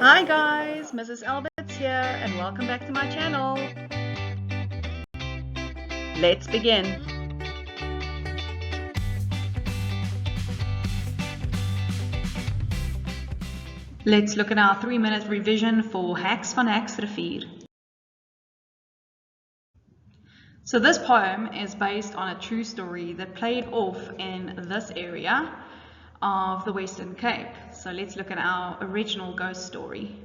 Hi guys, Mrs. Alberts here and welcome back to my channel. Let's begin. Let's look at our 3-minute revision for HEKS van HEXRIVIER. So this poem is based on a true story that played off in this area of the Western Cape. So let's look at our original ghost story.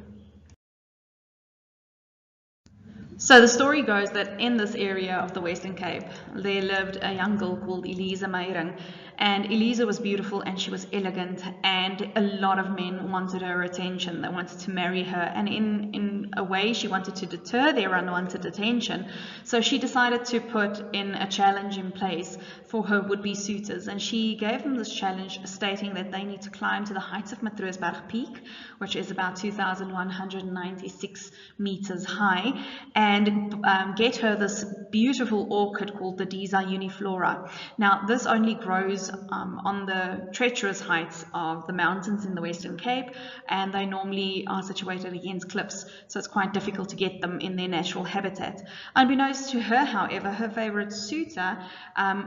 So the story goes that in this area of the Western Cape, there lived a young girl called Elisa Meyring. And Elisa was beautiful and she was elegant, and a lot of men wanted her attention. They wanted to marry her, and in a way she wanted to deter their unwanted attention. So she decided to put in a challenge in place for her would-be suitors, and she gave them this challenge stating that they need to climb to the heights of Matroosberg Peak, which is about 2,196 meters high, and get her this beautiful orchid called the Disa uniflora. Now this only grows on the treacherous heights of the mountains in the Western Cape, and they normally are situated against cliffs, so it's quite difficult to get them in their natural habitat. Unbeknownst to her, however, her favorite suitor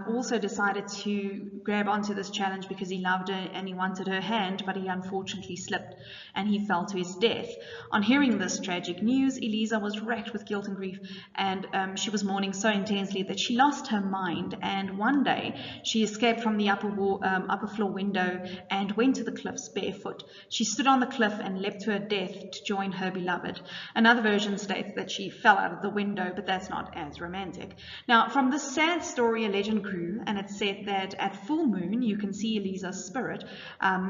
also decided to grab onto this challenge because he loved her and he wanted her hand, but he unfortunately slipped and he fell to his death. On hearing this tragic news, Elisa was racked with guilt and grief, and she was mourning so intensely that she lost her mind, and one day she escaped from the upper floor window and went to the cliffs barefoot. She stood on the cliff and leapt to her death to join her beloved. Another version states that she fell out of the window, but that's not as romantic. Now, from this sad story, a legend grew, and it said that at full moon you can see Elisa's spirit.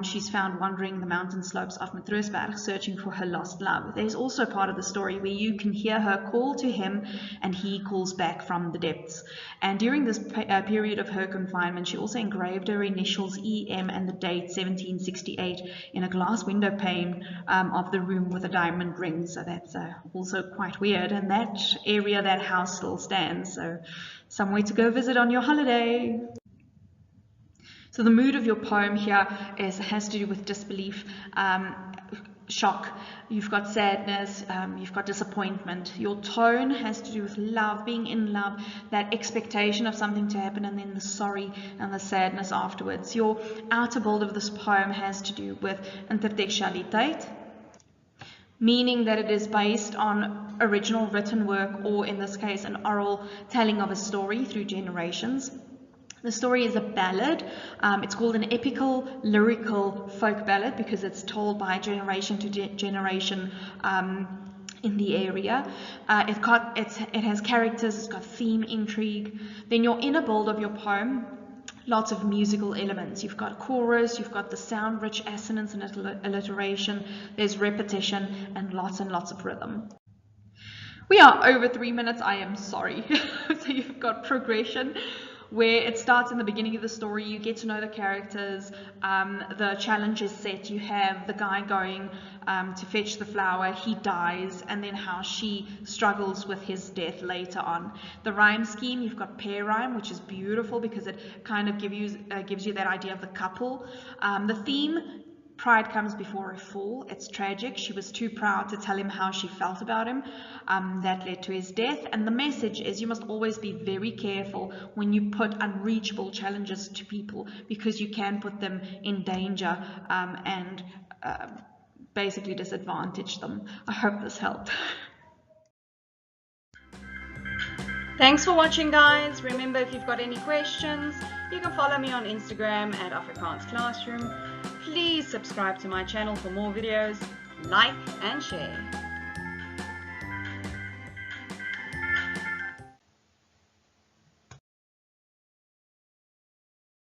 She's found wandering the mountain slopes of Matroosberg, searching for her lost love. There's also part of the story where you can hear her call to him and he calls back from the depths. And during this period of her confinement, she also engraved her initials EM and the date 1768 in a glass window pane of the room with a diamond ring. So that's also quite weird, and that area, that house still stands, so somewhere to go visit on your holiday. So the mood of your poem here has to do with disbelief, shock, you've got sadness, you've got disappointment. Your tone has to do with love, being in love, that expectation of something to happen, and then the sorry and the sadness afterwards. Your outer build of this poem has to do with intertextualiteit, meaning that it is based on original written work, or in this case an oral telling of a story through generations. The story is a ballad. It's called an epical lyrical folk ballad because it's told by generation to generation in the area. It has characters, it's got theme, intrigue. Then your inner build of your poem, lots of musical elements. You've got chorus, you've got the sound-rich assonance and alliteration, there's repetition, and lots of rhythm. We are over 3 minutes, I am sorry. So you've got progression, where it starts in the beginning of the story, you get to know the characters, the challenge is set, you have the guy going to fetch the flower, he dies, and then how she struggles with his death later on. The rhyme scheme, you've got pair rhyme, which is beautiful because it kind of gives you that idea of the couple. The theme, pride comes before a fall. It's tragic. She was too proud to tell him how she felt about him. That led to his death. And the message is you must always be very careful when you put unreachable challenges to people, because you can put them in danger and basically disadvantage them. I hope this helped. Thanks for watching, guys. Remember, if you've got any questions, you can follow me on Instagram at Afrikaans Classroom. Please subscribe to my channel for more videos, like and share.